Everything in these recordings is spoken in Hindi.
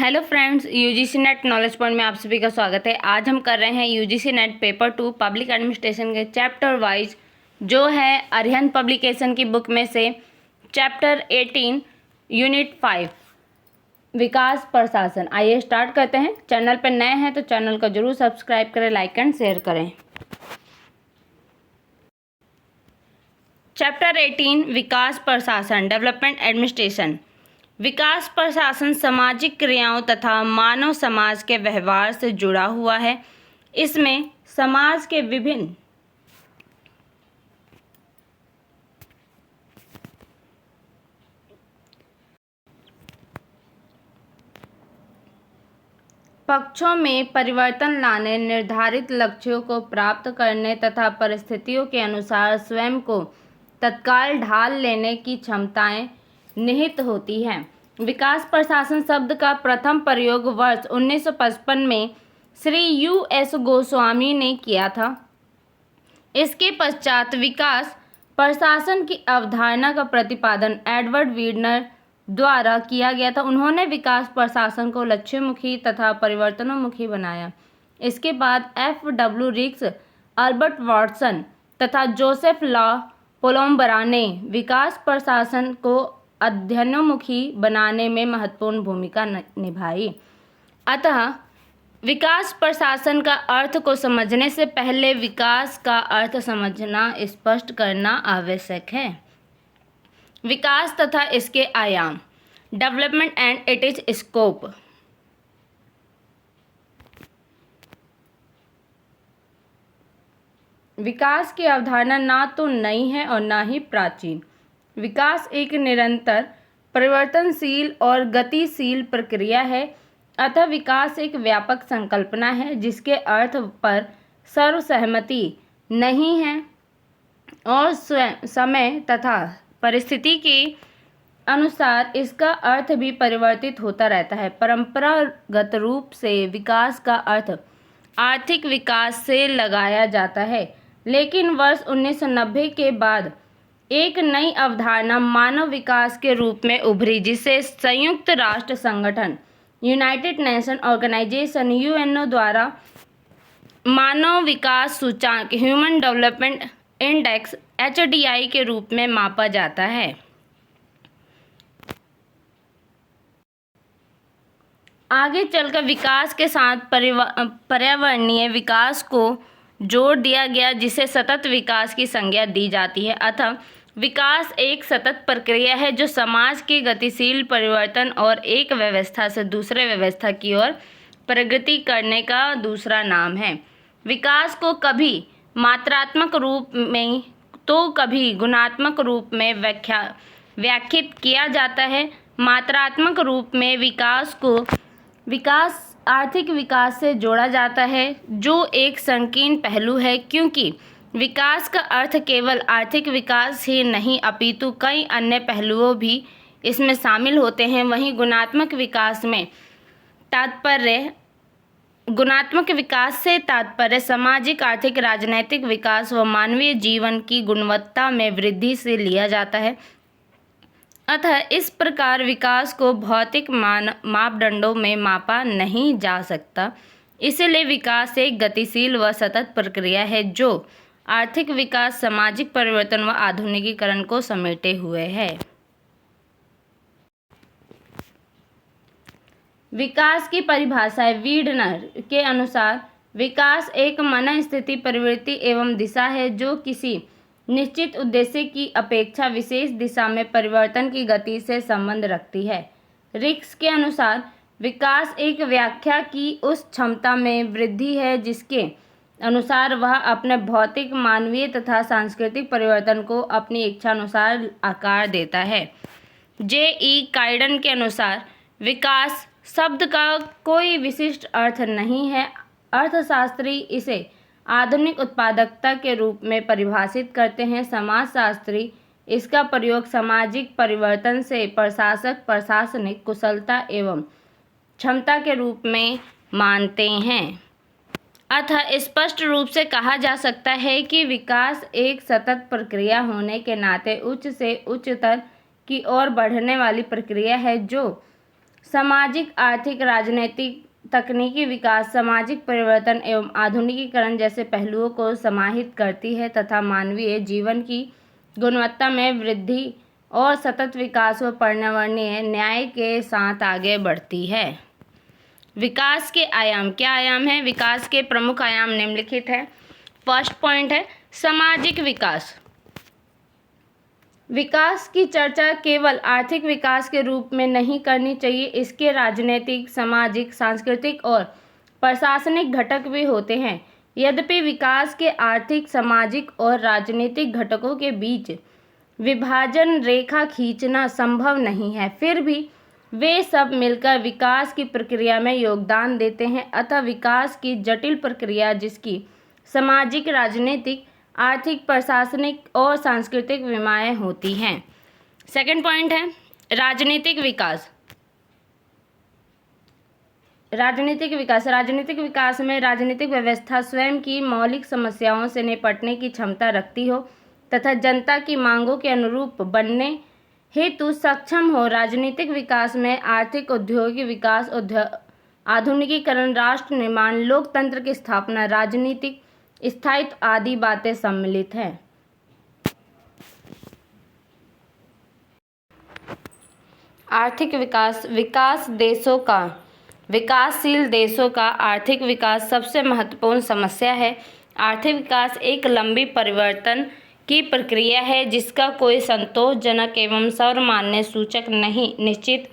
Hello friends, UGC net knowledge point में आप सभी का स्वागत है। आज हम कर रहे हैं UGC net paper 2 public administration के चैप्टर वाइज, जो है अरिहंत पब्लिकेशन की बुक में से चैप्टर 18 यूनिट 5 विकास प्रशासन। आइए स्टार्ट करते हैं। चैनल पर नए हैं तो चैनल को जरूर सब्सक्राइब करें, लाइक एंड शेयर करें। चैप्टर 18 विकास प्रशासन डेवलपमेंट एडमिनिस्ट्रेशन। विकास प्रशासन सामाजिक क्रियाओं तथा मानव समाज के व्यवहार से जुड़ा हुआ है। इसमें समाज के विभिन्न पक्षों में परिवर्तन लाने, निर्धारित लक्ष्यों को प्राप्त करने तथा परिस्थितियों के अनुसार स्वयं को तत्काल ढाल लेने की क्षमताएं निहित होती हैं। विकास प्रशासन शब्द का प्रथम प्रयोग वर्ष 1955 में श्री U.S. गोस्वामी ने किया था। इसके पश्चात विकास प्रशासन की अवधारणा का प्रतिपादन एडवर्ड वीडनर द्वारा किया गया था। उन्होंने विकास प्रशासन को लक्ष्यमुखी तथा परिवर्तनोन्मुखी बनाया। इसके बाद F.W. रिक्स, अल्बर्ट वॉटसन तथा जोसेफ लॉ पोलोम्बरा ने विकास प्रशासन को अध्ययनोन्मुखी बनाने में महत्वपूर्ण भूमिका निभाई। अतः विकास प्रशासन का अर्थ को समझने से पहले विकास का अर्थ समझना, स्पष्ट करना आवश्यक है। विकास तथा इसके आयाम, development and it is scope. विकास की अवधारणा ना तो नई है और ना ही प्राचीन। विकास एक निरंतर, परिवर्तनशील और गतिशील प्रक्रिया है। अतः विकास एक व्यापक संकल्पना है जिसके अर्थ पर सर्वसहमति नहीं है और समय तथा परिस्थिति के अनुसार इसका अर्थ भी परिवर्तित होता रहता है। परंपरागत रूप से विकास का अर्थ आर्थिक विकास से लगाया जाता है, लेकिन वर्ष 1990 के बाद एक नई अवधारणा मानव विकास के रूप में उभरी, जिसे संयुक्त राष्ट्र संगठन यूनाइटेड नेशन ऑर्गेनाइजेशन UNO द्वारा मानव विकास सूचांक ह्यूमन डेवलपमेंट इंडेक्स HDI के रूप में मापा जाता है। आगे चलकर विकास के साथ पर्यावरणीय विकास को जोड़ दिया गया, जिसे सतत विकास की संज्ञा दी जाती है। अतः विकास एक सतत प्रक्रिया है जो समाज के गतिशील परिवर्तन और एक व्यवस्था से दूसरे व्यवस्था की ओर प्रगति करने का दूसरा नाम है। विकास को कभी मात्रात्मक रूप में तो कभी गुणात्मक रूप में व्याख्यात किया जाता है। मात्रात्मक रूप में विकास आर्थिक विकास से जोड़ा जाता है, जो एक संकीर्ण पहलू है, क्योंकि विकास का अर्थ केवल आर्थिक विकास ही नहीं अपितु कई अन्य पहलुओं भी इसमें शामिल होते हैं। वहीं गुणात्मक विकास से तात्पर्य सामाजिक, आर्थिक, राजनैतिक विकास व मानवीय जीवन की गुणवत्ता में वृद्धि से लिया जाता है। अतः इस प्रकार विकास को भौतिक मापदंडों में मापा नहीं जा सकता। इसलिए विकास एक गतिशील व सतत प्रक्रिया है जो आर्थिक विकास, सामाजिक परिवर्तन व आधुनिकीकरण को समेटे हुए है। विकास की परिभाषा है। वीडनर के अनुसार विकास एक मनस्थिति, प्रवृत्ति एवं दिशा है जो किसी निश्चित उद्देश्य की अपेक्षा विशेष दिशा में परिवर्तन की गति से संबंध रखती है। रिक्स के अनुसार विकास एक व्याख्या की उस क्षमता में वृद्धि है जिसके अनुसार वह अपने भौतिक, मानवीय तथा सांस्कृतिक परिवर्तन को अपनी इच्छानुसार आकार देता है। J.E. काइडन के अनुसार विकास शब्द का कोई विशिष्ट अर्थ नहीं है। अर्थशास्त्री इसे आधुनिक उत्पादकता के रूप में परिभाषित करते हैं। समाजशास्त्री इसका प्रयोग सामाजिक परिवर्तन से प्रशासनिक कुशलता एवं क्षमता के रूप में मानते हैं। अतः स्पष्ट रूप से कहा जा सकता है कि विकास एक सतत प्रक्रिया होने के नाते उच्च से उच्चतर की ओर बढ़ने वाली प्रक्रिया है जो सामाजिक, आर्थिक, राजनैतिक, तकनीकी विकास, सामाजिक परिवर्तन एवं आधुनिकीकरण जैसे पहलुओं को समाहित करती है तथा मानवीय जीवन की गुणवत्ता में वृद्धि और सतत विकास व पर्यावरणीय न्याय के साथ आगे बढ़ती है। विकास के आयाम, क्या आयाम है? विकास के प्रमुख आयाम निम्नलिखित है। फर्स्ट पॉइंट है सामाजिक विकास। विकास की चर्चा केवल आर्थिक विकास के रूप में नहीं करनी चाहिए, इसके राजनीतिक, सामाजिक, सांस्कृतिक और प्रशासनिक घटक भी होते हैं। यद्यपि विकास के आर्थिक, सामाजिक और राजनीतिक घटकों के बीच विभाजन रेखा खींचना संभव नहीं है, फिर भी वे सब मिलकर विकास की प्रक्रिया में योगदान देते हैं। अतः विकास की जटिल प्रक्रिया जिसकी सामाजिक, राजनीतिक, आर्थिक, प्रशासनिक और सांस्कृतिक विमाएँ होती हैं। सेकंड पॉइंट है राजनीतिक विकास। राजनीतिक विकास, राजनीतिक विकास में राजनीतिक व्यवस्था स्वयं की मौलिक समस्याओं से निपटने की क्षमता रखती हो तथा जनता की मांगों के अनुरूप बनने हेतु सक्षम हो। राजनीतिक विकास में आर्थिक, औद्योगिक विकास, आधुनिकीकरण, राष्ट्र निर्माण, लोकतंत्र की स्थापना, राजनीतिक स्थायित्व आदि बातें सम्मिलित हैं। आर्थिक विकास, विकासशील देशों का आर्थिक विकास सबसे महत्वपूर्ण समस्या है। आर्थिक विकास एक लंबी परिवर्तन की प्रक्रिया है जिसका कोई संतोषजनक एवं सर्वमान्य सूचक नहीं निश्चित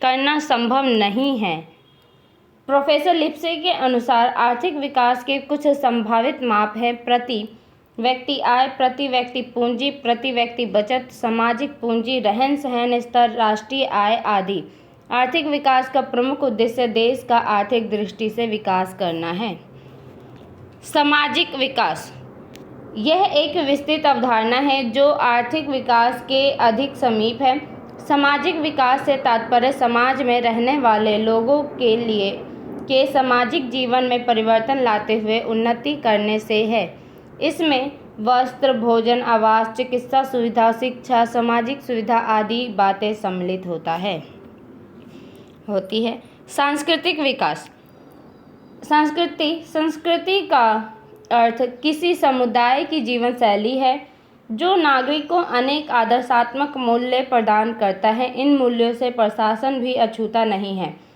करना संभव नहीं है। प्रोफेसर लिप्से के अनुसार आर्थिक विकास के कुछ संभावित माप हैं: प्रति व्यक्ति आय, प्रति व्यक्ति पूंजी, प्रति व्यक्ति बचत, सामाजिक पूंजी, रहन सहन स्तर, राष्ट्रीय आय आदि। आर्थिक विकास का प्रमुख उद्देश्य देश का आर्थिक दृष्टि से विकास करना है। सामाजिक विकास, यह एक विस्तृत अवधारणा है जो आर्थिक विकास के अधिक समीप है। सामाजिक विकास से तात्पर्य समाज में रहने वाले लोगों के सामाजिक जीवन में परिवर्तन लाते हुए उन्नति करने से है। इसमें वस्त्र, भोजन, आवास, चिकित्सा सुविधा, शिक्षा, सामाजिक सुविधा आदि बातें सम्मिलित होती है। सांस्कृतिक विकास, संस्कृति का अर्थ किसी समुदाय की जीवन शैली है जो नागरिकों अनेक आदर्शात्मक मूल्य प्रदान करता है। इन मूल्यों से प्रशासन भी अछूता नहीं है।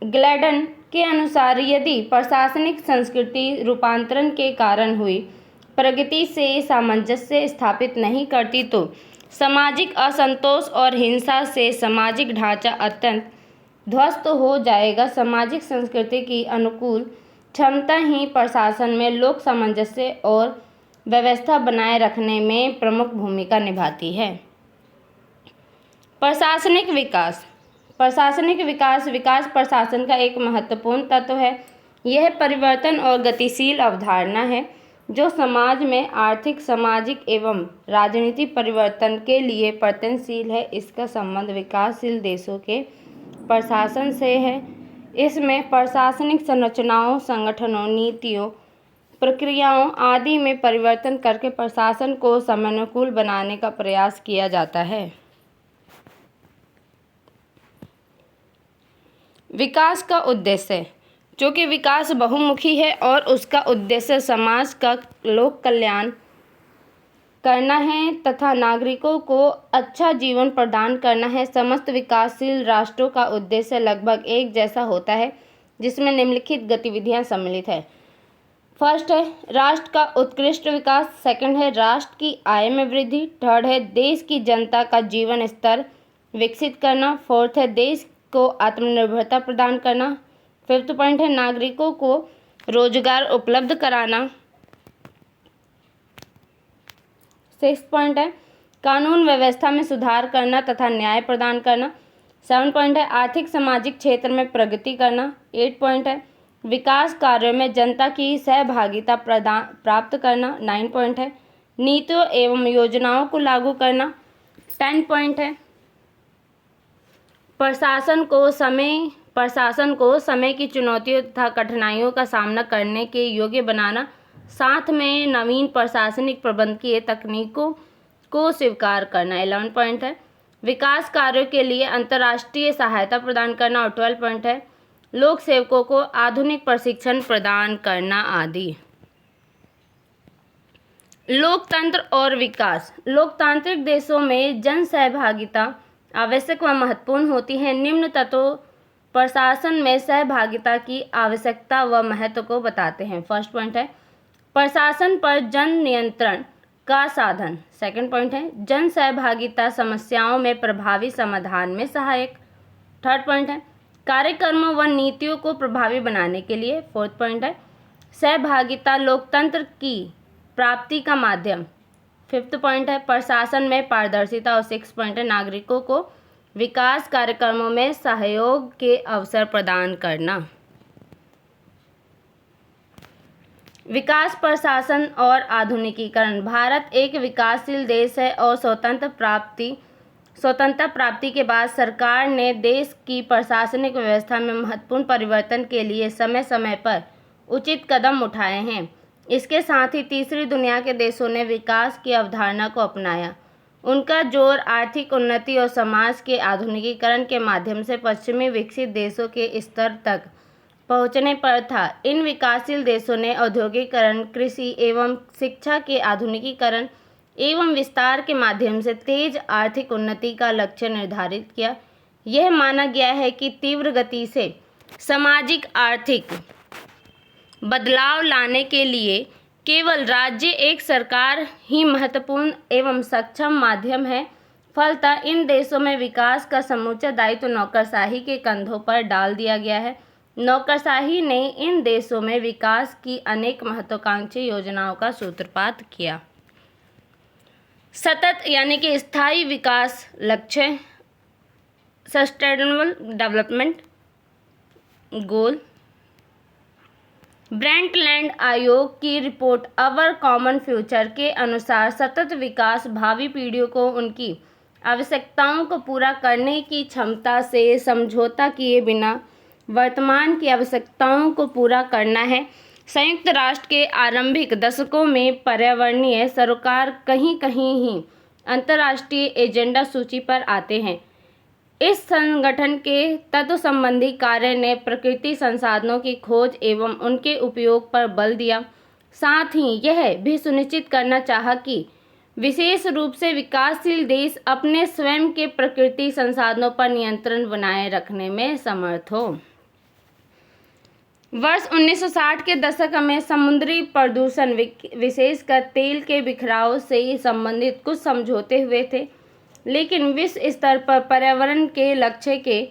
ग्लैडन के अनुसार यदि प्रशासनिक संस्कृति रूपांतरण के कारण हुई प्रगति से सामंजस्य स्थापित नहीं करती तो सामाजिक असंतोष और हिंसा से सामाजिक ढांचा अत्यंत ध्वस्त हो जाएगा। सामाजिक संस्कृति की अनुकूल क्षमता ही प्रशासन में लोक सामंजस्य और व्यवस्था बनाए रखने में प्रमुख भूमिका निभाती है। प्रशासनिक विकास, विकास प्रशासन का एक महत्वपूर्ण तत्व है। यह परिवर्तन और गतिशील अवधारणा है जो समाज में आर्थिक, सामाजिक एवं राजनीतिक परिवर्तन के लिए प्रयत्नशील है। इसका संबंध विकासशील देशों के प्रशासन से है। इसमें प्रशासनिक संरचनाओं, संगठनों, नीतियों, प्रक्रियाओं आदि में परिवर्तन करके प्रशासन को समयानुकूल बनाने का प्रयास किया जाता है। विकास का उद्देश्य, चूँकि विकास बहुमुखी है और उसका उद्देश्य समाज का लोक कल्याण करना है तथा नागरिकों को अच्छा जीवन प्रदान करना है। समस्त विकासशील राष्ट्रों का उद्देश्य लगभग एक जैसा होता है जिसमें निम्नलिखित गतिविधियां सम्मिलित है। फर्स्ट है राष्ट्र का उत्कृष्ट विकास, सेकंड है राष्ट्र की आय में वृद्धि, थर्ड है देश की जनता का जीवन स्तर विकसित करना, फोर्थ है देश को आत्मनिर्भरता प्रदान करना, फिफ्थ पॉइंट है नागरिकों को रोजगार उपलब्ध कराना, सिक्स पॉइंट है कानून व्यवस्था में सुधार करना तथा न्याय प्रदान करना, सेवन पॉइंट है आर्थिक सामाजिक क्षेत्र में प्रगति करना, एट पॉइंट है विकास कार्यों में जनता की सहभागिता प्राप्त करना, नाइन पॉइंट है नीतियों एवं योजनाओं को लागू करना, 10 पॉइंट है प्रशासन को समय की चुनौतियों तथा कठिनाइयों का सामना करने के योग्य बनाना, साथ में नवीन प्रशासनिक प्रबंधकीय तकनीकों को स्वीकार करना, 11 पॉइंट है विकास कार्यों के लिए अंतर्राष्ट्रीय सहायता प्रदान करना। और 12 पॉइंट है लोक सेवकों को आधुनिक प्रशिक्षण प्रदान करना आदि। लोकतंत्र और विकास। लोकतांत्रिक देशों में जन सहभागिता आवश्यक व महत्वपूर्ण होती है। निम्न तत्व प्रशासन में सहभागिता की आवश्यकता व महत्व को बताते हैं। फर्स्ट पॉइंट है प्रशासन पर जन नियंत्रण का साधन। सेकंड पॉइंट है जन सहभागिता समस्याओं में प्रभावी समाधान में सहायक। थर्ड पॉइंट है कार्यक्रमों व नीतियों को प्रभावी बनाने के लिए। फोर्थ पॉइंट है सहभागिता लोकतंत्र की प्राप्ति का माध्यम। फिफ्थ पॉइंट है प्रशासन में पारदर्शिता। और सिक्स पॉइंट है नागरिकों को विकास कार्यक्रमों में सहयोग के अवसर प्रदान करना। विकास, प्रशासन और आधुनिकीकरण। भारत एक विकासशील देश है और स्वतंत्रता प्राप्ति के बाद सरकार ने देश की प्रशासनिक व्यवस्था में महत्वपूर्ण परिवर्तन के लिए समय समय पर उचित कदम उठाए हैं। इसके साथ ही तीसरी दुनिया के देशों ने विकास की अवधारणा को अपनाया। उनका जोर आर्थिक उन्नति और समाज के आधुनिकीकरण के माध्यम से पश्चिमी विकसित देशों के स्तर तक पहुंचने पर था। इन विकासशील देशों ने औद्योगिकीकरण, कृषि एवं शिक्षा के आधुनिकीकरण एवं विस्तार के माध्यम से तेज आर्थिक उन्नति का लक्ष्य निर्धारित किया। यह माना गया है कि तीव्र गति से सामाजिक आर्थिक बदलाव लाने के लिए केवल राज्य एक सरकार ही महत्वपूर्ण एवं सक्षम माध्यम है। फलतः इन देशों में विकास का समूचा दायित्व नौकरशाही के कंधों पर डाल दिया गया है। नौकरशाही ने इन देशों में विकास की अनेक महत्वाकांक्षी योजनाओं का सूत्रपात किया। सतत यानी कि स्थायी विकास लक्ष्य, सस्टेनेबल डेवलपमेंट गोल। ब्रेंटलैंड आयोग की रिपोर्ट अवर कॉमन फ्यूचर के अनुसार सतत विकास भावी पीढ़ियों को उनकी आवश्यकताओं को पूरा करने की क्षमता से समझौता किए बिना वर्तमान की आवश्यकताओं को पूरा करना है। संयुक्त राष्ट्र के आरंभिक दशकों में पर्यावरणीय सरोकार कहीं कहीं ही अंतर्राष्ट्रीय एजेंडा सूची पर आते हैं। इस संगठन के तत्व संबंधी कार्य ने प्रकृति संसाधनों की खोज एवं उनके उपयोग पर बल दिया। साथ ही यह भी सुनिश्चित करना चाहा कि विशेष रूप से विकासशील देश अपने स्वयं के प्रकृति संसाधनों पर नियंत्रण बनाए रखने में समर्थ हो। वर्ष 1960 के दशक में समुद्री प्रदूषण विशेषकर तेल के बिखराव से संबंधित कुछ समझौते हुए थे, लेकिन विश्व स्तर पर पर्यावरण के लक्ष्य के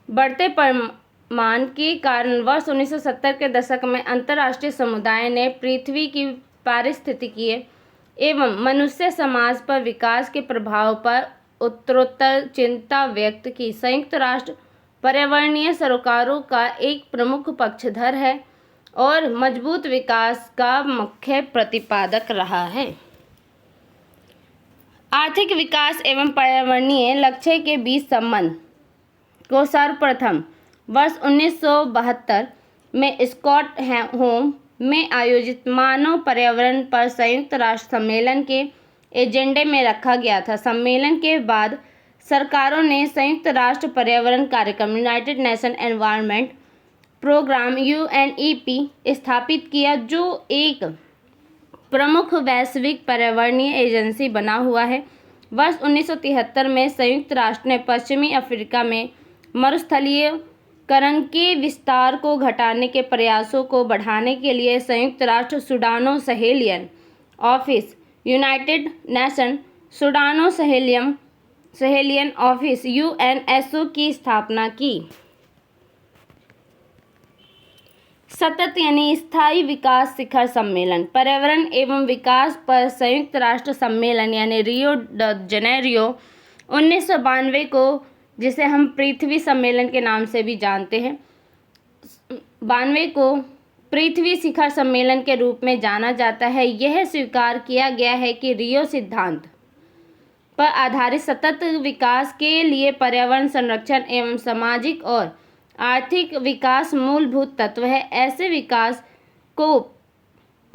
बढ़ते परिमाण के कारण वर्ष 1970 के दशक में अंतर्राष्ट्रीय समुदाय ने पृथ्वी की पारिस्थितिकीय एवं मनुष्य समाज पर विकास के प्रभाव पर उत्तरोत्तर चिंता व्यक्त की। संयुक्त राष्ट्र पर्यावरणीय सरोकारों का एक प्रमुख पक्षधर है और मजबूत विकास का मुख्य प्रतिपादक रहा है। आर्थिक विकास एवं पर्यावरणीय लक्ष्य के बीच संबंध को सर्वप्रथम वर्ष 1972 में स्टॉकहोम में आयोजित मानव पर्यावरण पर संयुक्त राष्ट्र सम्मेलन के एजेंडे में रखा गया था। सम्मेलन के बाद सरकारों ने संयुक्त राष्ट्र पर्यावरण कार्यक्रम United Nation Environment Programme UNEP स्थापित किया, जो एक प्रमुख वैश्विक पर्यावरणीय एजेंसी बना हुआ है। वर्ष 1973 में संयुक्त राष्ट्र ने पश्चिमी अफ्रीका में मरुस्थलीकरण के विस्तार को घटाने के प्रयासों को बढ़ाने के लिए संयुक्त राष्ट्र Sudano Sahelian office united nation Sudano Sahelian office UNSO की स्थापना की। सतत यानी स्थायी विकास शिखर सम्मेलन। पर्यावरण एवं विकास पर संयुक्त राष्ट्र सम्मेलन यानी रियो ड जनेरियो 1992 को, जिसे हम पृथ्वी सम्मेलन के नाम से भी जानते हैं, 92 को पृथ्वी शिखर सम्मेलन के रूप में जाना जाता है। यह स्वीकार किया गया है कि रियो सिद्धांत पर आधारित सतत विकास के लिए पर्यावरण संरक्षण एवं सामाजिक और आर्थिक विकास मूलभूत तत्व है। ऐसे विकास को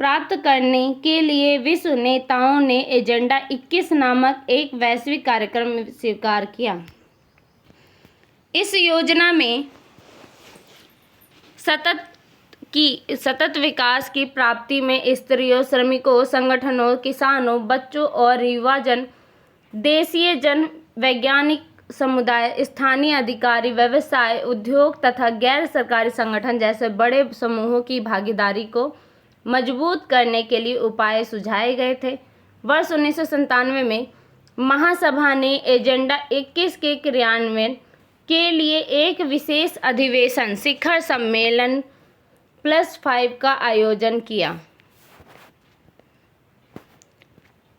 प्राप्त करने के लिए विश्व नेताओं ने एजेंडा 21 नामक एक वैश्विक कार्यक्रम स्वीकार किया। इस योजना में सतत विकास की प्राप्ति में स्त्रियों, श्रमिकों, संगठनों, किसानों, बच्चों और युवाजन, देशीय जन, वैज्ञानिक समुदाय, स्थानीय अधिकारी, व्यवसाय, उद्योग तथा गैर सरकारी संगठन जैसे बड़े समूहों की भागीदारी को मजबूत करने के लिए उपाय सुझाए गए थे। वर्ष 1997 में महासभा ने एजेंडा 21 के क्रियान्वयन के लिए एक विशेष अधिवेशन शिखर सम्मेलन +5 का आयोजन किया।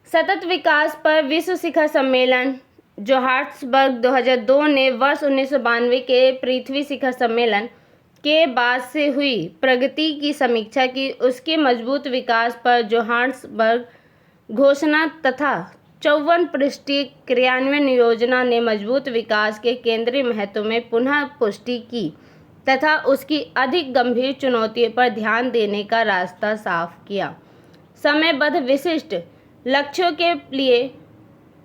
सतत विकास पर विश्व शिखर सम्मेलन जोहान्सबर्ग 2002 ने वर्ष 1992 के पृथ्वी शिखर सम्मेलन के बाद से हुई प्रगति की समीक्षा की। उसके मजबूत विकास पर जोहान्सबर्ग घोषणा तथा 54 पृष्ठीय क्रियान्वयन योजना ने मजबूत विकास के केंद्रीय महत्व में पुनः पुष्टि की तथा उसकी अधिक गंभीर चुनौतियों पर ध्यान देने का रास्ता साफ किया। समयबद्ध विशिष्ट लक्ष्यों के लिए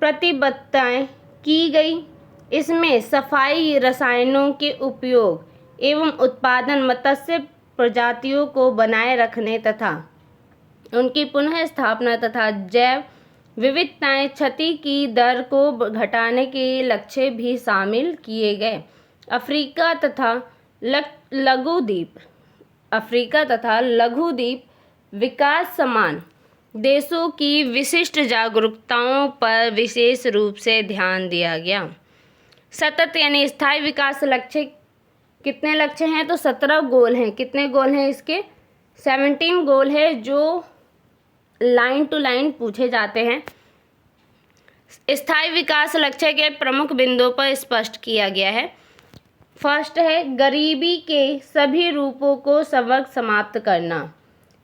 प्रतिबद्धताएं की गई। इसमें सफाई, रसायनों के उपयोग एवं उत्पादन, मत्स्य प्रजातियों को बनाए रखने तथा उनकी पुनः स्थापना तथा जैव विविधताएं क्षति की दर को घटाने के लक्ष्य भी शामिल किए गए। अफ्रीका तथा लघु द्वीप विकास समान देशों की विशिष्ट जागरूकताओं पर विशेष रूप से ध्यान दिया गया। सतत यानी स्थायी विकास लक्ष्य कितने लक्ष्य हैं? तो 17 गोल हैं। कितने गोल हैं इसके? 17 गोल है जो लाइन टू लाइन पूछे जाते हैं। स्थायी विकास लक्ष्य के प्रमुख बिंदुओं पर स्पष्ट किया गया है। फर्स्ट है गरीबी के सभी रूपों को समाप्त करना।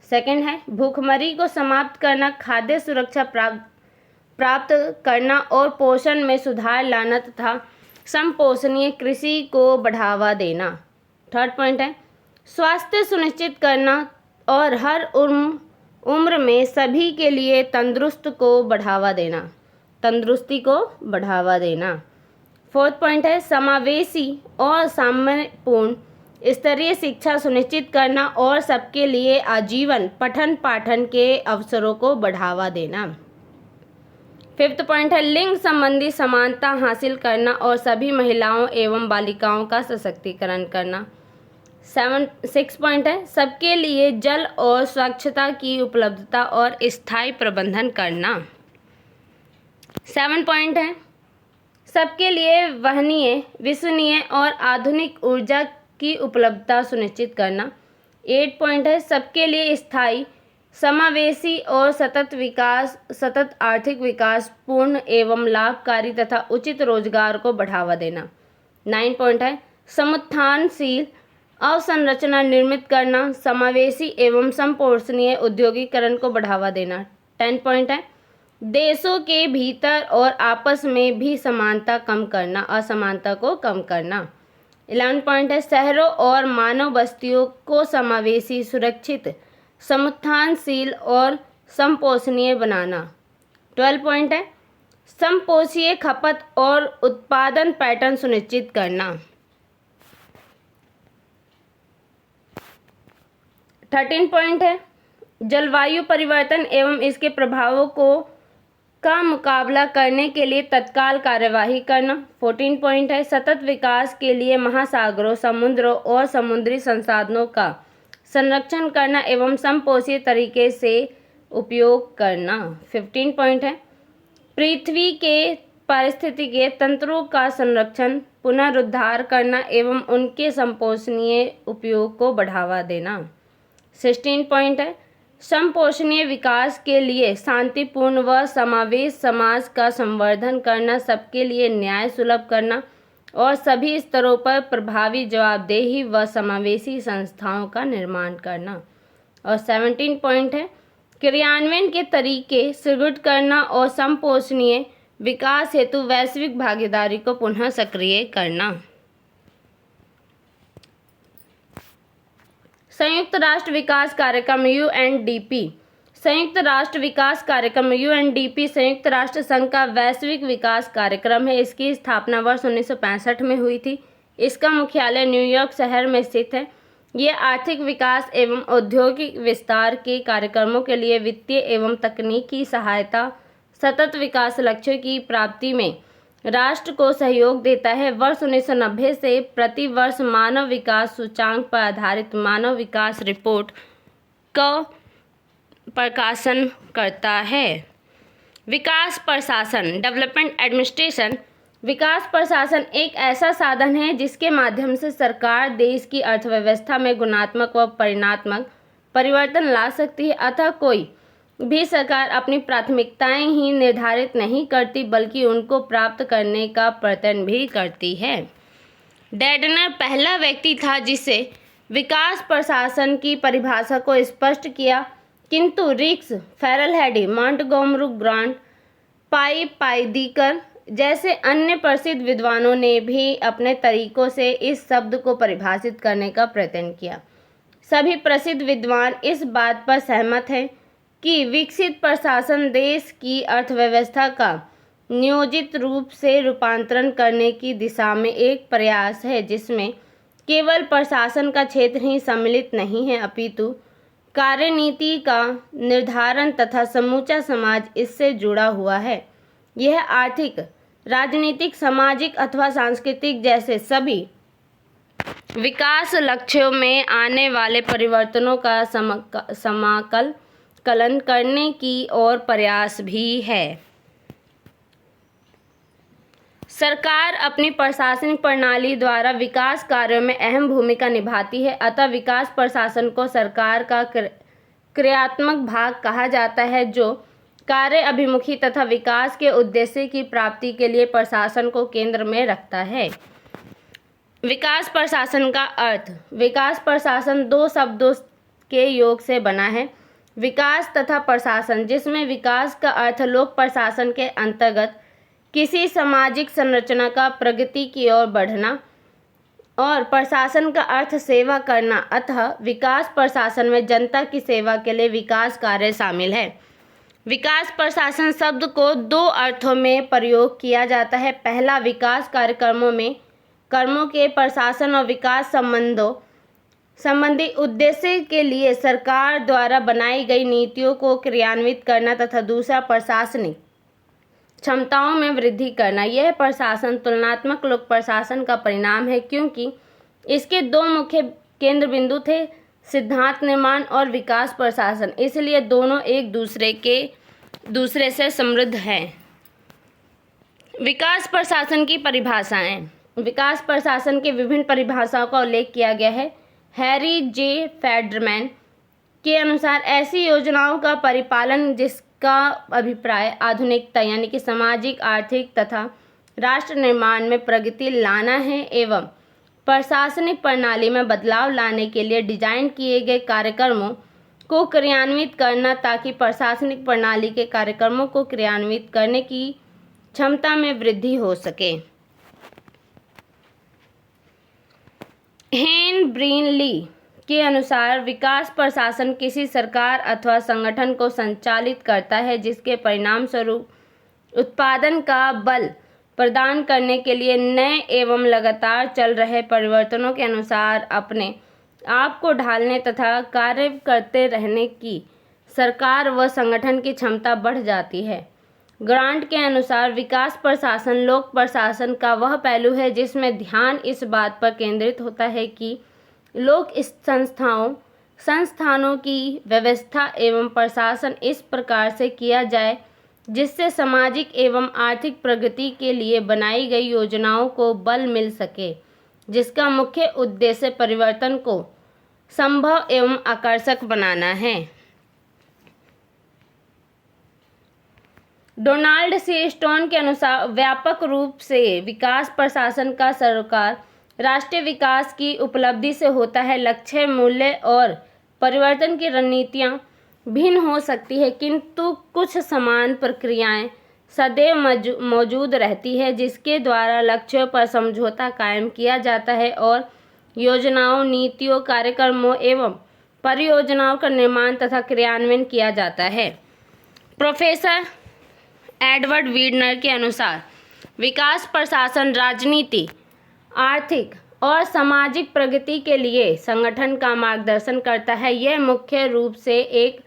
सेकंड है भूखमरी को समाप्त करना, खाद्य सुरक्षा प्राप्त करना और पोषण में सुधार लाना तथा समपोषणीय कृषि को बढ़ावा देना। थर्ड पॉइंट है स्वास्थ्य सुनिश्चित करना और हर उम्र में सभी के लिए तंदुरुस्ती को बढ़ावा देना। फोर्थ पॉइंट है समावेशी और सामयपूर्ण स्तरीय शिक्षा सुनिश्चित करना और सबके लिए आजीवन पठन पाठन के अवसरों को बढ़ावा देना। फिफ्थ पॉइंट है लिंग संबंधी समानता हासिल करना और सभी महिलाओं एवं बालिकाओं का सशक्तिकरण करना। सिक्स पॉइंट है सबके लिए जल और स्वच्छता की उपलब्धता और स्थायी प्रबंधन करना। 7 पॉइंट है सबके लिए वहनीय, विश्वसनीय और आधुनिक ऊर्जा की उपलब्धता सुनिश्चित करना। 8 पॉइंट है सबके लिए स्थायी, समावेशी और सतत आर्थिक विकास, पूर्ण एवं लाभकारी तथा उचित रोजगार को बढ़ावा देना। 9 पॉइंट है समुत्थानशील अवसंरचना निर्मित करना, समावेशी एवं समपोषणीय औद्योगिकरण को बढ़ावा देना। 10 पॉइंट है देशों के भीतर और आपस में भी असमानता को कम करना। 11 पॉइंट है शहरों और मानव बस्तियों को समावेशी, सुरक्षित, समुत्थानशील और समपोषणीय बनाना। 12 पॉइंट है समपोषीय खपत और उत्पादन पैटर्न सुनिश्चित करना। 13 पॉइंट है जलवायु परिवर्तन एवं इसके प्रभावों का मुकाबला करने के लिए तत्काल कार्यवाही करना। 14 पॉइंट है सतत विकास के लिए महासागरों, समुद्रों और समुद्री संसाधनों का संरक्षण करना एवं समपोषी तरीके से उपयोग करना। 15 पॉइंट है पृथ्वी के पारिस्थितिकीय तंत्रों का संरक्षण, पुनरुद्धार करना एवं उनके समपोषणीय उपयोग को बढ़ावा देना। 16 पॉइंट है समपोषणीय विकास के लिए शांतिपूर्ण व समावेश समाज का संवर्धन करना, सबके लिए न्याय सुलभ करना और सभी स्तरों पर प्रभावी, जवाबदेही व समावेशी संस्थाओं का निर्माण करना। और 17 पॉइंट है क्रियान्वयन के तरीके सुदृढ़ करना और समपोषणीय विकास हेतु वैश्विक भागीदारी को पुनः सक्रिय करना। संयुक्त राष्ट्र विकास कार्यक्रम UNDP संयुक्त राष्ट्र विकास कार्यक्रम यूएनडीपी संयुक्त राष्ट्र संघ का वैश्विक विकास कार्यक्रम है। इसकी स्थापना वर्ष 1965 में हुई थी। इसका मुख्यालय न्यूयॉर्क शहर में स्थित है। ये आर्थिक विकास एवं औद्योगिक विस्तार के कार्यक्रमों के लिए वित्तीय एवं तकनीकी सहायता, सतत विकास लक्ष्यों की प्राप्ति में राष्ट्र को सहयोग देता है। वर्ष 1990 से प्रति वर्ष मानव विकास सूचांक पर आधारित मानव विकास रिपोर्ट का प्रकाशन करता है। विकास प्रशासन डेवलपमेंट एडमिनिस्ट्रेशन। विकास प्रशासन एक ऐसा साधन है जिसके माध्यम से सरकार देश की अर्थव्यवस्था में गुणात्मक व परिणात्मक परिवर्तन ला सकती है। अतः कोई भी सरकार अपनी प्राथमिकताएं ही निर्धारित नहीं करती बल्कि उनको प्राप्त करने का प्रयत्न भी करती है। डेडनर पहला व्यक्ति था जिसे विकास प्रशासन की परिभाषा को स्पष्ट किया, किंतु रिक्स, फेरलहैडी, मॉन्टगोमरी ग्रांट, पाइदीकर जैसे अन्य प्रसिद्ध विद्वानों ने भी अपने तरीकों से इस शब्द को परिभाषित करने का प्रयत्न किया। सभी प्रसिद्ध विद्वान इस बात पर सहमत हैं कि विकसित प्रशासन देश की अर्थव्यवस्था का नियोजित रूप से रूपांतरण करने की दिशा में एक प्रयास है जिसमें केवल प्रशासन का क्षेत्र ही सम्मिलित नहीं है अपितु कार्यनीति का निर्धारण तथा समूचा समाज इससे जुड़ा हुआ है। यह आर्थिक, राजनीतिक, सामाजिक अथवा सांस्कृतिक जैसे सभी विकास लक्ष्यों में आने वाले परिवर्तनों का समाकलन करने की ओर प्रयास भी है। सरकार अपनी प्रशासनिक प्रणाली द्वारा विकास कार्यों में अहम भूमिका निभाती है। अतः विकास प्रशासन को सरकार का क्रियात्मक भाग कहा जाता है जो कार्य अभिमुखी तथा विकास के उद्देश्य की प्राप्ति के लिए प्रशासन को केंद्र में रखता है। विकास प्रशासन का अर्थ। विकास प्रशासन दो शब्दों के योग से बना है, विकास तथा प्रशासन, जिसमें विकास का अर्थ लोक प्रशासन के अंतर्गत किसी सामाजिक संरचना का प्रगति की ओर बढ़ना और प्रशासन का अर्थ सेवा करना। अतः विकास प्रशासन में जनता की सेवा के लिए विकास कार्य शामिल है। विकास प्रशासन शब्द को दो अर्थों में प्रयोग किया जाता है। पहला, विकास कार्यक्रमों में कर्मों के प्रशासन और विकास संबंधी उद्देश्य के लिए सरकार द्वारा बनाई गई नीतियों को क्रियान्वित करना तथा दूसरा, प्रशासनिक क्षमताओं में वृद्धि करना। यह प्रशासन तुलनात्मक लोक प्रशासन का परिणाम है क्योंकि इसके दो मुख्य केंद्र बिंदु थे, सिद्धांत निर्माण और विकास प्रशासन, इसलिए दोनों एक दूसरे से समृद्ध हैं। विकास प्रशासन की परिभाषाएं। विकास प्रशासन के विभिन्न परिभाषाओं का उल्लेख किया गया है। हैरी जे फेडरमैन के अनुसार ऐसी योजनाओं का परिपालन जिसका अभिप्राय आधुनिकता यानी कि सामाजिक, आर्थिक तथा राष्ट्र निर्माण में प्रगति लाना है एवं प्रशासनिक प्रणाली में बदलाव लाने के लिए डिजाइन किए गए कार्यक्रमों को क्रियान्वित करना ताकि प्रशासनिक प्रणाली के कार्यक्रमों को क्रियान्वित करने की क्षमता में वृद्धि हो सके। हेन ब्रीनली के अनुसार विकास प्रशासन किसी सरकार अथवा संगठन को संचालित करता है जिसके परिणाम स्वरूप उत्पादन का बल प्रदान करने के लिए नए एवं लगातार चल रहे परिवर्तनों के अनुसार अपने आप को ढालने तथा कार्य करते रहने की सरकार व संगठन की क्षमता बढ़ जाती है। ग्रांट के अनुसार विकास प्रशासन लोक प्रशासन का वह पहलू है जिसमें ध्यान इस बात पर केंद्रित होता है कि लोक संस्थानों की व्यवस्था एवं प्रशासन इस प्रकार से किया जाए जिससे सामाजिक एवं आर्थिक प्रगति के लिए बनाई गई योजनाओं को बल मिल सके, जिसका मुख्य उद्देश्य परिवर्तन को संभव एवं आकर्षक बनाना है। डोनाल्ड सी स्टोन के अनुसार व्यापक रूप से विकास प्रशासन का सरोकार राष्ट्रीय विकास की उपलब्धि से होता है। लक्ष्य, मूल्य और परिवर्तन की रणनीतियाँ भिन्न हो सकती है किंतु कुछ समान प्रक्रियाएं सदैव मौजूद रहती है जिसके द्वारा लक्ष्यों पर समझौता कायम किया जाता है और योजनाओं, नीतियों, कार्यक्रमों एवं परियोजनाओं का निर्माण तथा क्रियान्वयन किया जाता है। प्रोफेसर एडवर्ड वीडनर के अनुसार विकास प्रशासन राजनीति, आर्थिक और सामाजिक प्रगति के लिए संगठन का मार्गदर्शन करता है। यह मुख्य रूप से एक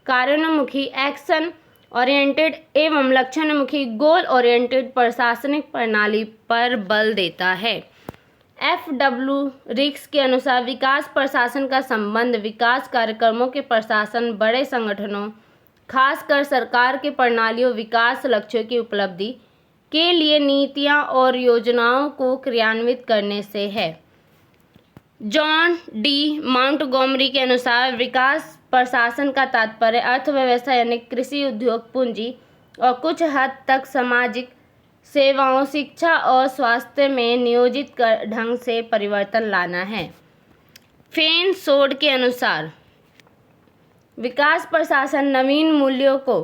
कार्योन्मुखी, एक्शन ओरिएंटेड एवं लक्ष्योन्मुखी, गोल ओरिएंटेड प्रशासनिक प्रणाली पर बल देता है। FW रिक्स के अनुसार विकास प्रशासन का संबंध विकास कार्यक्रमों के प्रशासन, बड़े संगठनों, खासकर सरकार के प्रणालियों, विकास लक्ष्यों की उपलब्धि के लिए नीतियां और योजनाओं को क्रियान्वित करने से है। जॉन डी माउंटगोमरी के अनुसार विकास प्रशासन का तात्पर्य अर्थव्यवस्था यानी कृषि, उद्योग, पूंजी और कुछ हद तक सामाजिक सेवाओं, शिक्षा और स्वास्थ्य में नियोजित ढंग से परिवर्तन लाना है। फेनसोड के अनुसार विकास प्रशासन नवीन मूल्यों को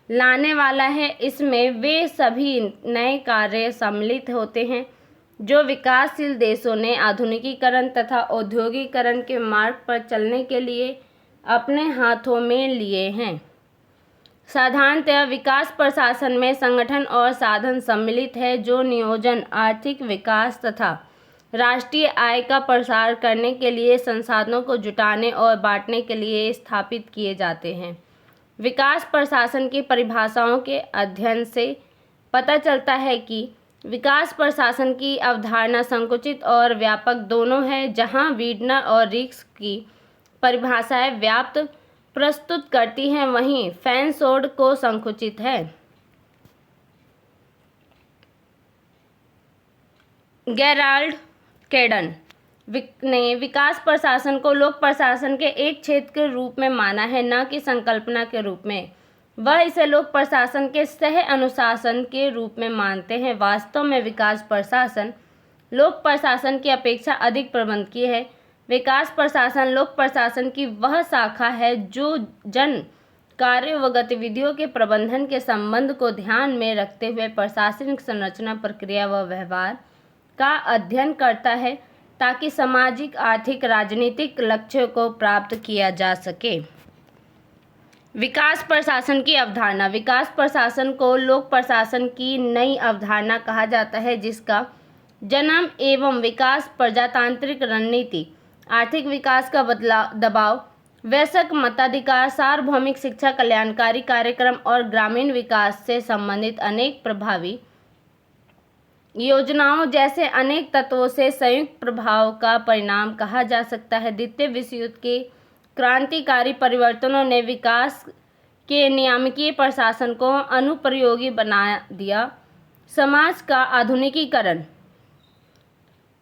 लाने वाला है। इसमें वे सभी नए कार्य सम्मिलित होते हैं जो विकासशील देशों ने आधुनिकीकरण तथा औद्योगिकीकरण के मार्ग पर चलने के लिए अपने हाथों में लिए हैं। साधारणतः विकास प्रशासन में संगठन और साधन सम्मिलित है जो नियोजन, आर्थिक विकास तथा राष्ट्रीय आय का प्रसार करने के लिए संसाधनों को जुटाने और बांटने के लिए स्थापित किए जाते हैं। विकास प्रशासन की परिभाषाओं के अध्ययन से पता चलता है कि विकास प्रशासन की अवधारणा संकुचित और व्यापक दोनों है। जहां वीडनर और रिक्स की परिभाषाएं व्याप्त प्रस्तुत करती हैं, वहीं फेनसोड को संकुचित है। गेराल्ड कैडन ने विकास प्रशासन को लोक प्रशासन के एक क्षेत्र के रूप में माना है, न कि संकल्पना के रूप में। वह इसे लोक प्रशासन के सह अनुशासन के रूप में मानते हैं। वास्तव में विकास प्रशासन लोक प्रशासन की अपेक्षा अधिक प्रबंधकीय है। विकास प्रशासन लोक प्रशासन की वह शाखा है जो जन कार्यों व गतिविधियों के प्रबंधन के संबंध को ध्यान में रखते हुए प्रशासनिक संरचना, प्रक्रिया व व्यवहार का अध्ययन करता है ताकि सामाजिक, आर्थिक, राजनीतिक लक्ष्यों को प्राप्त किया जा सके। विकास प्रशासन की अवधारणा। विकास प्रशासन को लोक प्रशासन की नई अवधारणा कहा जाता है जिसका जन्म एवं विकास, प्रजातांत्रिक रणनीति, आर्थिक विकास का दबाव, वयस्क मताधिकार, सार्वभौमिक शिक्षा, कल्याणकारी कार्यक्रम और ग्रामीण विकास से संबंधित अनेक प्रभावी योजनाओं जैसे अनेक तत्वों से संयुक्त प्रभाव का परिणाम कहा जा सकता है। द्वितीय विश्व युद्ध के क्रांतिकारी परिवर्तनों ने विकास के नियामकीय प्रशासन को अनुपयोगी बना दिया। समाज का आधुनिकीकरण,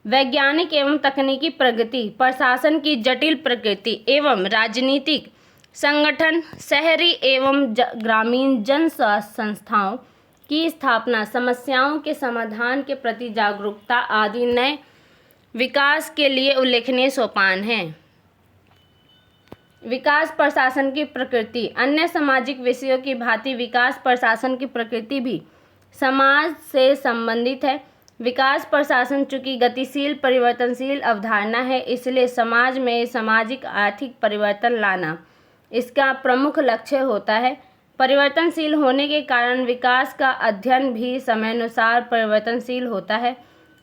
वैज्ञानिक एवं तकनीकी प्रगति, प्रशासन की जटिल प्रकृति एवं राजनीतिक संगठन, शहरी एवं ग्रामीण जन स्वास्थ्य संस्थाओं की स्थापना, समस्याओं के समाधान के प्रति जागरूकता आदि नए विकास के लिए उल्लेखनीय सोपान हैं। विकास प्रशासन की प्रकृति। अन्य सामाजिक विषयों की भांति विकास प्रशासन की प्रकृति भी समाज से संबंधित है। विकास प्रशासन चूंकि गतिशील, परिवर्तनशील अवधारणा है, इसलिए समाज में सामाजिक, आर्थिक परिवर्तन लाना इसका प्रमुख लक्ष्य होता है। परिवर्तनशील होने के कारण विकास का अध्ययन भी समयानुसार परिवर्तनशील होता है।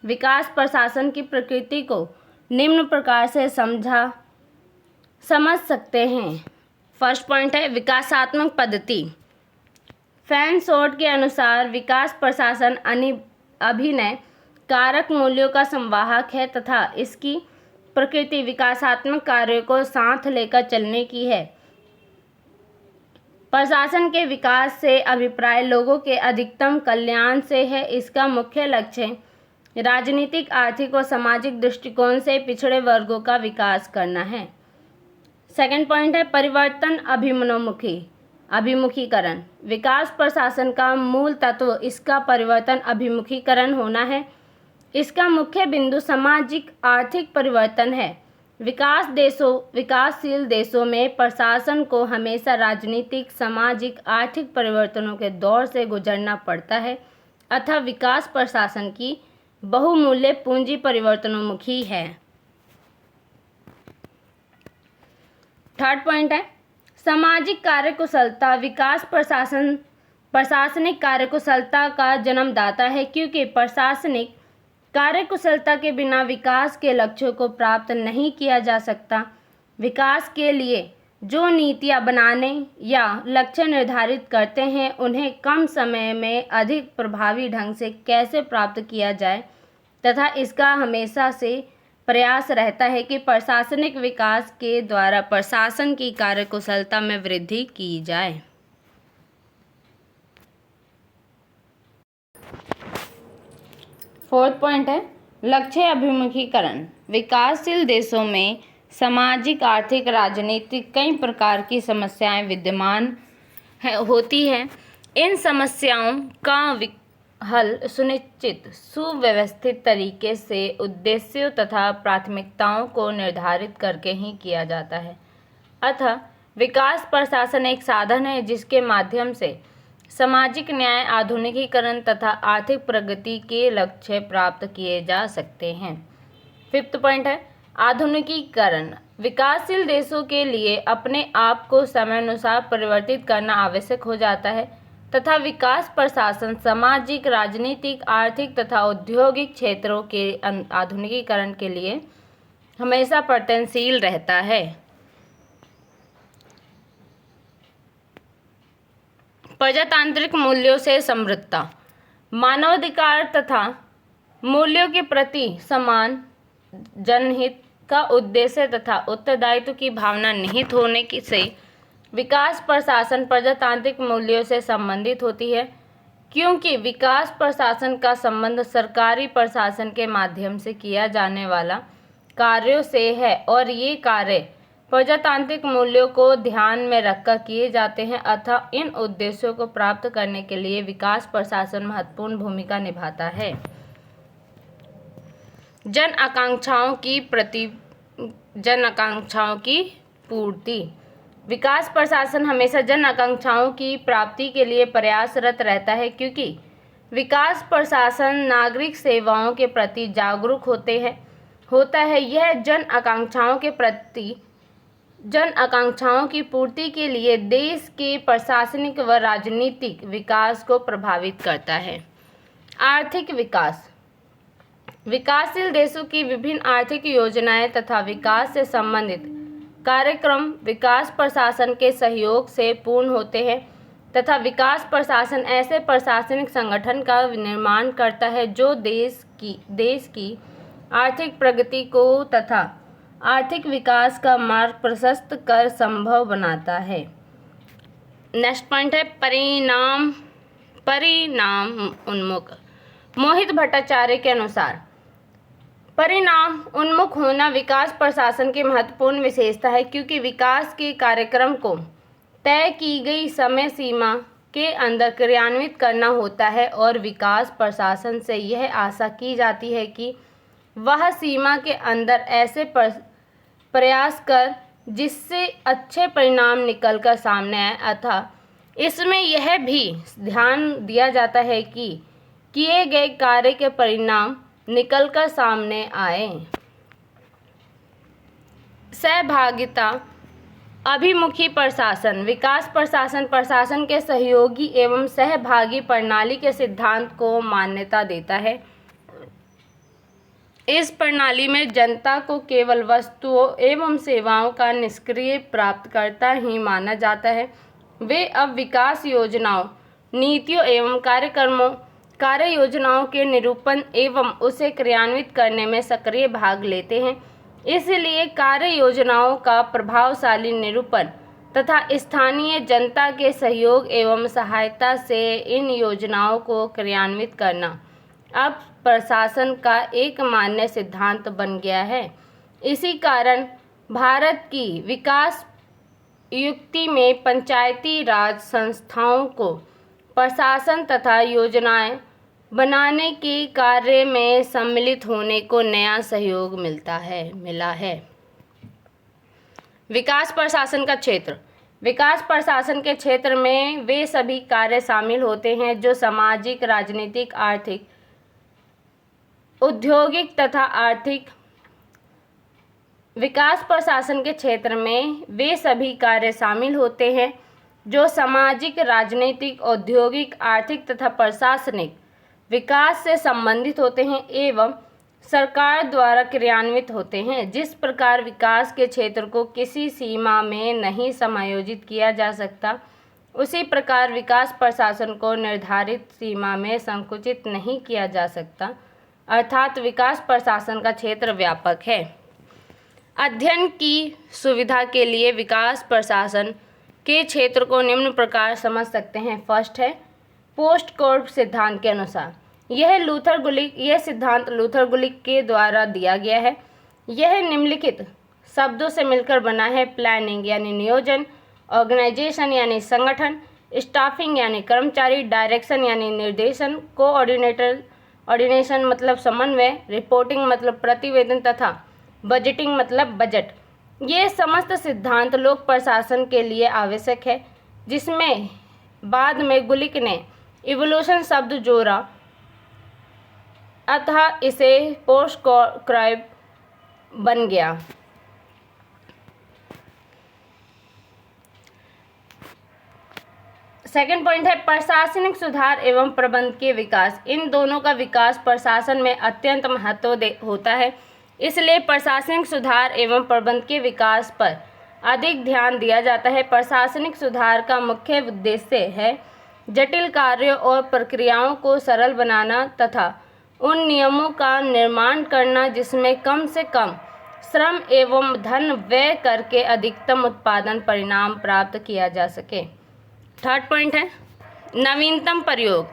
विकास प्रशासन की प्रकृति को निम्न प्रकार से समझ सकते हैं। फर्स्ट पॉइंट है विकासात्मक पद्धति। फेनसोड के अनुसार विकास प्रशासन अभिनय कारक मूल्यों का संवाहक है तथा इसकी प्रकृति विकासात्मक कार्यों को साथ लेकर चलने की है। प्रशासन के विकास से अभिप्राय लोगों के अधिकतम कल्याण से है। इसका मुख्य लक्ष्य राजनीतिक, आर्थिक और सामाजिक दृष्टिकोण से पिछड़े वर्गों का विकास करना है। सेकंड पॉइंट है परिवर्तन अभिमुखीकरण। विकास प्रशासन का मूल तत्व इसका परिवर्तन अभिमुखीकरण होना है। इसका मुख्य बिंदु सामाजिक, आर्थिक परिवर्तन है। विकासशील देशों में प्रशासन को हमेशा राजनीतिक, सामाजिक, आर्थिक परिवर्तनों के दौर से गुजरना पड़ता है अतः विकास प्रशासन की बहुमूल्य पूंजी परिवर्तनोन्मुखी है। थर्ड पॉइंट है सामाजिक कार्यकुशलता विकास प्रशासनिक कार्यकुशलता का जन्मदाता है, क्योंकि प्रशासनिक कार्यकुशलता के बिना विकास के लक्ष्यों को प्राप्त नहीं किया जा सकता। विकास के लिए जो नीतियां बनाने या लक्ष्य निर्धारित करते हैं उन्हें कम समय में अधिक प्रभावी ढंग से कैसे प्राप्त किया जाए तथा इसका हमेशा से प्रयास रहता है कि प्रशासनिक विकास के द्वारा प्रशासन की कार्यकुशलता में वृद्धि की जाए। फोर्थ पॉइंट है लक्ष्य अभिमुखीकरण। विकासशील देशों में सामाजिक, आर्थिक, राजनीतिक कई प्रकार की समस्याएं विद्यमान होती हैं। इन समस्याओं का हल सुनिश्चित सुव्यवस्थित तरीके से उद्देश्यों तथा प्राथमिकताओं को निर्धारित करके ही किया जाता है। अतः विकास प्रशासन एक साधन है जिसके माध्यम से सामाजिक न्याय, आधुनिकीकरण तथा आर्थिक प्रगति के लक्ष्य प्राप्त किए जा सकते हैं। फिफ्थ पॉइंट है आधुनिकीकरण। विकासशील देशों के लिए अपने आप को समयानुसार परिवर्तित करना आवश्यक हो जाता है तथा विकास प्रशासन सामाजिक, राजनीतिक, आर्थिक तथा औद्योगिक क्षेत्रों के आधुनिकीकरण के लिए हमेशा प्रयत्नशील रहता है। प्रजातांत्रिक मूल्यों से समृद्धता। मानवाधिकार तथा मूल्यों के प्रति सम्मान, जनहित का उद्देश्य तथा उत्तरदायित्व की भावना निहित होने से विकास प्रशासन प्रजातांत्रिक मूल्यों से संबंधित होती है, क्योंकि विकास प्रशासन का संबंध सरकारी प्रशासन के माध्यम से किया जाने वाला कार्यों से है और ये कार्य प्रजातांत्रिक मूल्यों को ध्यान में रखकर किए जाते हैं। अतः इन उद्देश्यों को प्राप्त करने के लिए विकास प्रशासन महत्वपूर्ण भूमिका निभाता है। जन आकांक्षाओं की पूर्ति। विकास प्रशासन हमेशा जन आकांक्षाओं की प्राप्ति के लिए प्रयासरत रहता है, क्योंकि विकास प्रशासन नागरिक सेवाओं के प्रति जागरूक होता है। यह जन आकांक्षाओं की पूर्ति के लिए देश के प्रशासनिक व राजनीतिक विकास को प्रभावित करता है। आर्थिक विकास। विकासशील देशों की विभिन्न आर्थिक योजनाएं तथा विकास से संबंधित कार्यक्रम विकास प्रशासन के सहयोग से पूर्ण होते हैं तथा विकास प्रशासन ऐसे प्रशासनिक संगठन का निर्माण करता है जो देश की आर्थिक प्रगति को तथा आर्थिक विकास का मार्ग प्रशस्त कर संभव बनाता है। नेक्स्ट पॉइंट है परिणाम उन्मुख। मोहित भट्टाचार्य के अनुसार परिणाम उन्मुख होना विकास प्रशासन की महत्वपूर्ण विशेषता है, क्योंकि विकास के कार्यक्रम को तय की गई समय सीमा के अंदर क्रियान्वित करना होता है और विकास प्रशासन से यह आशा की जाती है कि वह सीमा के अंदर ऐसे प्रयास कर जिससे अच्छे परिणाम निकलकर सामने आए। अतः इसमें यह भी ध्यान दिया जाता है कि किए गए कार्य के परिणाम निकलकर सामने आए। सहभागिता अभिमुखी प्रशासन। विकास प्रशासन के सहयोगी एवं सहभागी प्रणाली के सिद्धांत को मान्यता देता है। इस प्रणाली में जनता को केवल वस्तुओं एवं सेवाओं का निष्क्रिय प्राप्तकर्ता ही माना जाता है। वे अब विकास योजनाओं, नीतियों एवं कार्य योजनाओं के निरूपण एवं उसे क्रियान्वित करने में सक्रिय भाग लेते हैं। इसलिए कार्य योजनाओं का प्रभावशाली निरूपण तथा स्थानीय जनता के सहयोग एवं सहायता से इन योजनाओं को क्रियान्वित करना अब प्रशासन का एक मान्य सिद्धांत बन गया है। इसी कारण भारत की विकास युक्ति में पंचायती राज संस्थाओं को प्रशासन तथा योजनाएं बनाने के कार्य में सम्मिलित होने को नया सहयोग मिला है। विकास प्रशासन का क्षेत्र। विकास प्रशासन के क्षेत्र में वे सभी कार्य शामिल होते हैं जो सामाजिक, राजनीतिक, आर्थिक, औद्योगिक तथा आर्थिक विकास प्रशासन के क्षेत्र में वे सभी कार्य शामिल होते हैं जो सामाजिक, राजनीतिक, औद्योगिक, आर्थिक तथा प्रशासनिक विकास से संबंधित होते हैं एवं सरकार द्वारा क्रियान्वित होते हैं। जिस प्रकार विकास के क्षेत्र को किसी सीमा में नहीं समायोजित किया जा सकता, उसी प्रकार विकास प्रशासन को निर्धारित सीमा में संकुचित नहीं किया जा सकता, अर्थात विकास प्रशासन का क्षेत्र व्यापक है। अध्ययन की सुविधा के लिए विकास प्रशासन के क्षेत्र को निम्न प्रकार समझ सकते हैं। फर्स्ट है पोस्ट कोर्ट सिद्धांत के अनुसार। यह सिद्धांत लूथर गुलिक के द्वारा दिया गया है। यह निम्नलिखित शब्दों से मिलकर बना है। प्लानिंग यानी नियोजन, ऑर्गेनाइजेशन यानी संगठन, स्टाफिंग यानी कर्मचारी, डायरेक्शन यानी निर्देशन, कोऑर्डिनेशन मतलब समन्वय, रिपोर्टिंग मतलब प्रतिवेदन तथा बजटिंग मतलब बजट। ये समस्त सिद्धांत लोक प्रशासन के लिए आवश्यक है, जिसमें बाद में गुलिक ने इवोल्यूशन शब्द जोड़ा, अतः इसे पोस्ट कोर्ट बन गया। सेकंड पॉइंट है प्रशासनिक सुधार एवं प्रबंध के विकास। इन दोनों का विकास प्रशासन में अत्यंत महत्व होता है, इसलिए प्रशासनिक सुधार एवं प्रबंध के विकास पर अधिक ध्यान दिया जाता है। प्रशासनिक सुधार का मुख्य उद्देश्य है जटिल कार्यों और प्रक्रियाओं को सरल बनाना तथा उन नियमों का निर्माण करना जिसमें कम से कम श्रम एवं धन व्यय करके अधिकतम उत्पादन परिणाम प्राप्त किया जा सके। थर्ड पॉइंट है नवीनतम प्रयोग।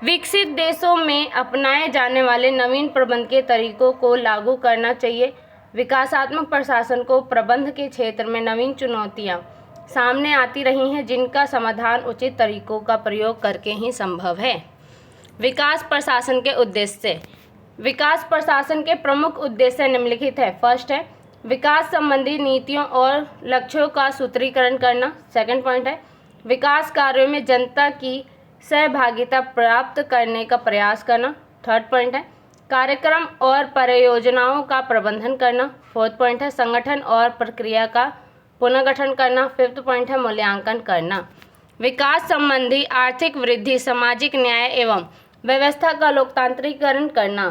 विकसित देशों में अपनाए जाने वाले नवीन प्रबंध के तरीकों को लागू करना चाहिए। विकासात्मक प्रशासन को प्रबंध के क्षेत्र में नवीन चुनौतियां सामने आती रही हैं, जिनका समाधान उचित तरीकों का प्रयोग करके ही संभव है। विकास प्रशासन के उद्देश्य। विकास प्रशासन के प्रमुख उद्देश्य निम्नलिखित है। फर्स्ट है विकास संबंधी नीतियों और लक्ष्यों का सूत्रीकरण करना। सेकंड पॉइंट है विकास कार्यों में जनता की सहभागिता प्राप्त करने का प्रयास करना। थर्ड पॉइंट है कार्यक्रम और परियोजनाओं का प्रबंधन करना। फोर्थ पॉइंट है संगठन और प्रक्रिया का पुनर्गठन करना। फिफ्थ पॉइंट है मूल्यांकन करना। विकास संबंधी आर्थिक वृद्धि, सामाजिक न्याय एवं व्यवस्था का लोकतांत्रिकरण करना।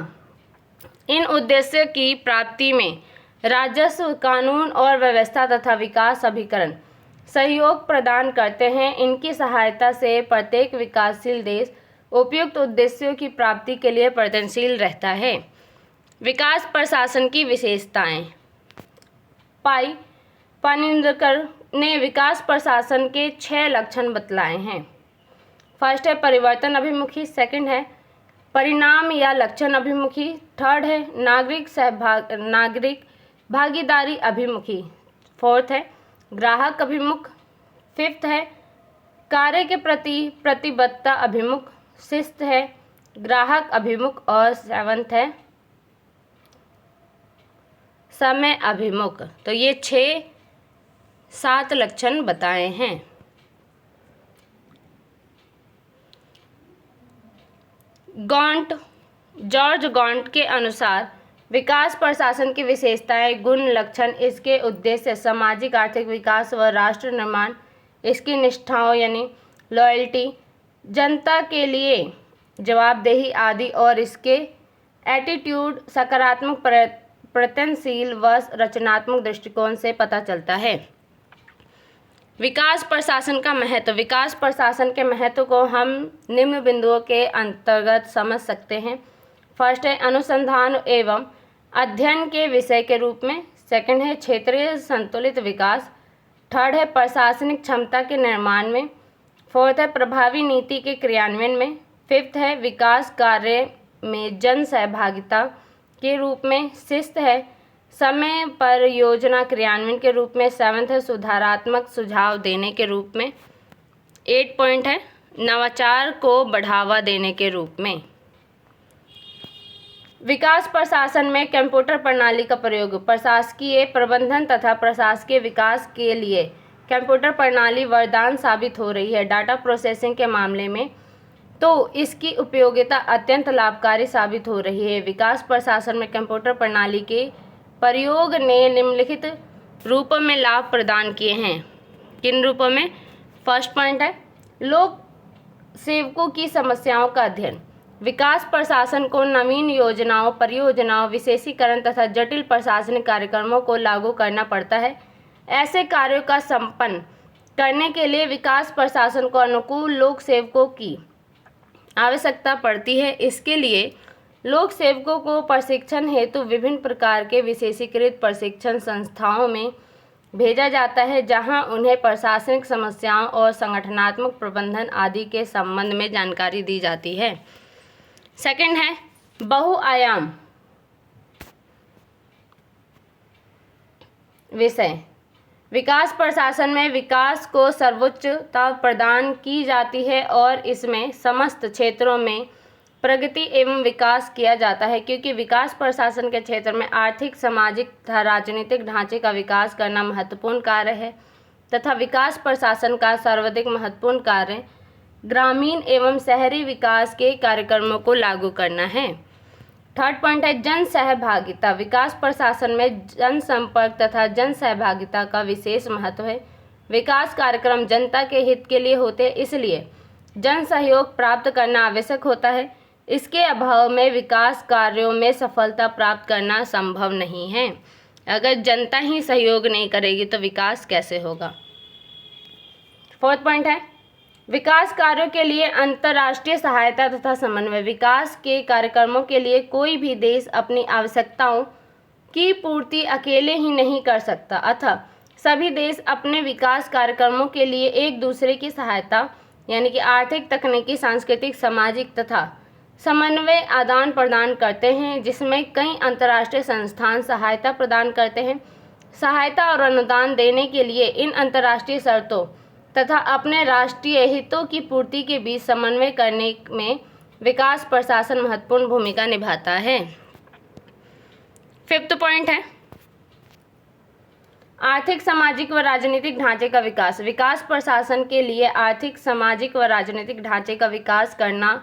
इन उद्देश्यों की प्राप्ति में राजस्व, कानून और व्यवस्था तथा विकास अभिकरण सहयोग प्रदान करते हैं। इनकी सहायता से प्रत्येक विकासशील देश उपयुक्त उद्देश्यों की प्राप्ति के लिए प्रयत्नशील रहता है। विकास प्रशासन की विशेषताएं। पानिंदकर ने विकास प्रशासन के 6 लक्षण बतलाए हैं। फर्स्ट है परिवर्तन अभिमुखी। सेकंड है परिणाम या लक्षण अभिमुखी। थर्ड है नागरिक भागीदारी अभिमुखी। फोर्थ है ग्राहक अभिमुख। फिफ्थ है कार्य के प्रति प्रतिबद्धता अभिमुख। सिक्स्थ है ग्राहक अभिमुख और सेवंथ है समय अभिमुख। तो ये 7 लक्षण बताए हैं। जॉर्ज गॉन्ट के अनुसार विकास प्रशासन की विशेषताएं, गुण, लक्षण, इसके उद्देश्य, सामाजिक आर्थिक विकास व राष्ट्र निर्माण, इसकी निष्ठाओं यानी लॉयल्टी, जनता के लिए जवाबदेही आदि और इसके एटीट्यूड सकारात्मक, प्रयत्नशील व रचनात्मक दृष्टिकोण से पता चलता है। विकास प्रशासन का महत्व। विकास प्रशासन के महत्व को हम निम्न बिंदुओं के अंतर्गत समझ सकते हैं। फर्स्ट है अनुसंधान एवं अध्ययन के विषय के रूप में। सेकंड है क्षेत्रीय संतुलित विकास। थर्ड है प्रशासनिक क्षमता के निर्माण में। फोर्थ है प्रभावी नीति के क्रियान्वयन में। फिफ्थ है विकास कार्य में जन सहभागिता के रूप में। सिक्स्थ है समय पर योजना क्रियान्वयन के रूप में। सेवंथ है सुधारात्मक सुझाव देने के रूप में। 8 पॉइंट है नवाचार को बढ़ावा देने के रूप में। विकास प्रशासन में कंप्यूटर प्रणाली का प्रयोग। प्रशासकीय प्रबंधन तथा प्रशासकीय विकास के लिए कंप्यूटर प्रणाली वरदान साबित हो रही है। डाटा प्रोसेसिंग के मामले में तो इसकी उपयोगिता अत्यंत लाभकारी साबित हो रही है। विकास प्रशासन में कंप्यूटर प्रणाली के प्रयोग ने निम्नलिखित रूपों में लाभ प्रदान किए हैं। किन रूपों में? फर्स्ट पॉइंट है लोक सेवकों की समस्याओं का अध्ययन। विकास प्रशासन को नवीन योजनाओं, परियोजनाओं, विशेषीकरण तथा जटिल प्रशासनिक कार्यक्रमों को लागू करना पड़ता है। ऐसे कार्यों का संपन्न करने के लिए विकास प्रशासन को अनुकूल लोक सेवकों की आवश्यकता पड़ती है। इसके लिए लोक सेवकों को प्रशिक्षण हेतु विभिन्न प्रकार के विशेषीकृत प्रशिक्षण संस्थाओं में भेजा जाता है, जहां उन्हें प्रशासनिक समस्याओं और संगठनात्मक प्रबंधन आदि के संबंध में जानकारी दी जाती है। सेकंड है बहुआयाम विषय। विकास प्रशासन में विकास को सर्वोच्चता प्रदान की जाती है और इसमें समस्त क्षेत्रों में प्रगति एवं विकास किया जाता है, क्योंकि विकास प्रशासन के क्षेत्र में आर्थिक, सामाजिक तथा राजनीतिक ढांचे का विकास करना महत्वपूर्ण कार्य है तथा विकास प्रशासन का सर्वाधिक महत्वपूर्ण कार्य ग्रामीण एवं शहरी विकास के कार्यक्रमों को लागू करना है। थर्ड पॉइंट है जन सहभागिता। विकास प्रशासन में जन संपर्क तथा जन सहभागिता का विशेष महत्व है। विकास कार्यक्रम जनता के हित के लिए होते हैं, इसलिए जन सहयोग प्राप्त करना आवश्यक होता है। इसके अभाव में विकास कार्यों में सफलता प्राप्त करना संभव नहीं है। अगर जनता ही सहयोग नहीं करेगी तो विकास कैसे होगा। फोर्थ पॉइंट है विकास कार्यों के लिए अंतर्राष्ट्रीय सहायता तथा समन्वय। विकास के कार्यक्रमों के लिए कोई भी देश अपनी आवश्यकताओं की पूर्ति अकेले ही नहीं कर सकता, अतः सभी देश अपने विकास कार्यक्रमों के लिए एक दूसरे की सहायता यानी कि आर्थिक, तकनीकी, सांस्कृतिक, सामाजिक तथा समन्वय आदान प्रदान करते हैं, जिसमें कई अंतर्राष्ट्रीय संस्थान सहायता प्रदान करते हैं। सहायता और अनुदान देने के लिए इन अंतर्राष्ट्रीय शर्तों तथा अपने राष्ट्रीय हितों की पूर्ति के बीच समन्वय करने में विकास प्रशासन महत्वपूर्ण भूमिका निभाता है। फिफ्थ पॉइंट है आर्थिक, सामाजिक व राजनीतिक ढांचे का विकास। विकास प्रशासन के लिए आर्थिक, सामाजिक व राजनीतिक ढांचे का विकास करना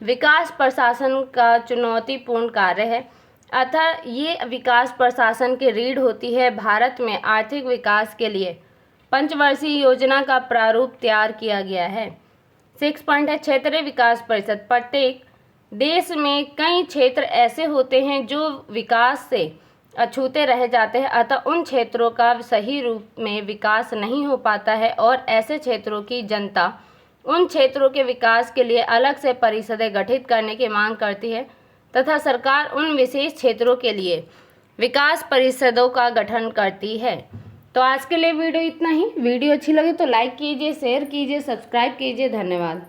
विकास प्रशासन का चुनौतीपूर्ण कार्य है, अतः ये विकास प्रशासन की रीढ़ होती है। भारत में आर्थिक विकास के लिए पंचवर्षीय योजना का प्रारूप तैयार किया गया है। 6 पॉइंट है क्षेत्रीय विकास परिषद। प्रत्येक देश में कई क्षेत्र ऐसे होते हैं जो विकास से अछूते रह जाते हैं, अतः उन क्षेत्रों का सही रूप में विकास नहीं हो पाता है और ऐसे क्षेत्रों की जनता उन क्षेत्रों के विकास के लिए अलग से परिषदें गठित करने की मांग करती है तथा सरकार उन विशेष क्षेत्रों के लिए विकास परिषदों का गठन करती है। तो आज के लिए वीडियो इतना ही। वीडियो अच्छी लगी तो लाइक कीजिए, शेयर कीजिए, सब्सक्राइब कीजिए। धन्यवाद।